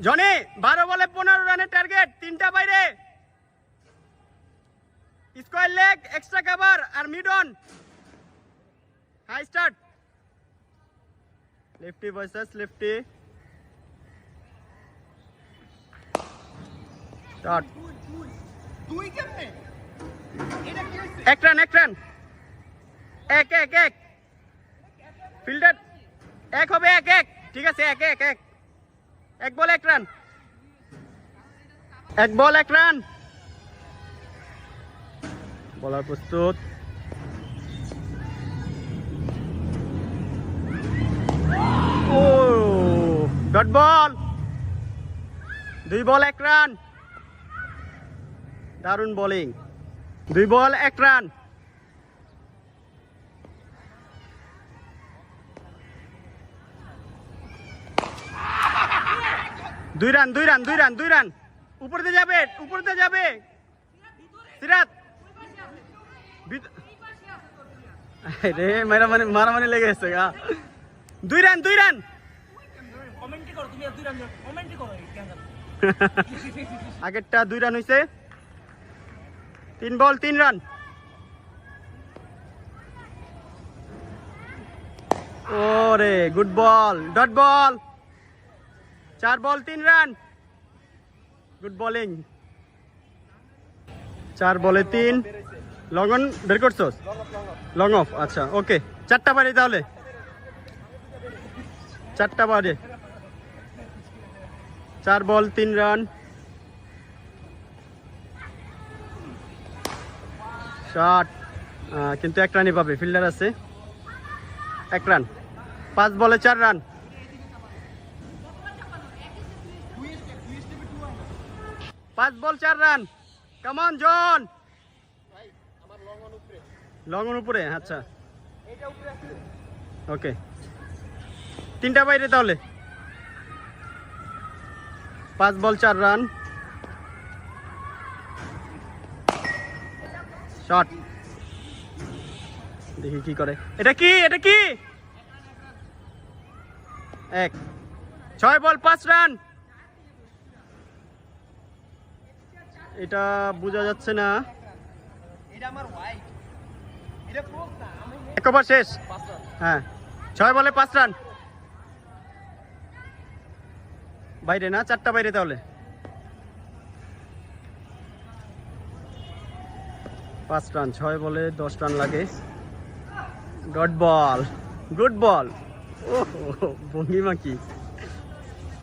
Johnny 12 বলে 15 রানের target, 3টা বাইরে, স্কয়ার লেগ, এক্সট্রা কভার আর mid on. High start, lefty versus lefty. Start, এক রান, এক রান, এক এক এক, ফিল্ডার এক হবে, এক এক, ঠিক আছে, এক এক এক, এক বল এক রান, এক বল এক রান। বলার প্রস্তুত, ও ডট বল, 2 বল 1 রান, দারুণ বোলিং, 2 বল 1 রান। দুই রান, 2 রান, 2 রান, 2 রান, উপরতে যাবে, উপরতে যাবে সিরাত, রে মারামারি লেগে গেছে। 2 রান, 2 রান, আগেরটা 2 রান হয়েছে, 3 বল 3 রান। ওরে গুড বল, ডট বল, 4 বল 3 রান, গুড বোলিং। 4 বলে 3, লং অন বের করছস, লং অফ, আচ্ছা ওকে। 4টা বাড়ি তাহলে, 4টা বাড়ি, 4 বল 3 রান, শট, কিন্তু 1 রানই পাবে, ফিল্ডার আছে, 1 রান, 5 বলে 4 run, 5 ball 4 run, come on, long on উপরে, আচ্ছা ওকে। 3টা বাইরে তাহলে, 5 বল 4 রান, শট, দেখি কি করে, এটা কি, এটা কি, 1, 6 বল 5 রান, এটা বোঝা যাচ্ছে না, এক ওভার শেষ, হ্যাঁ 6 বলে 5 রান, বাইরে না, 4টা বাইরে তাহলে, 5 রান, 6 বলে 10 রান লাগে, ডট বল, গুড বল, ও ভঙ্গিমা কি।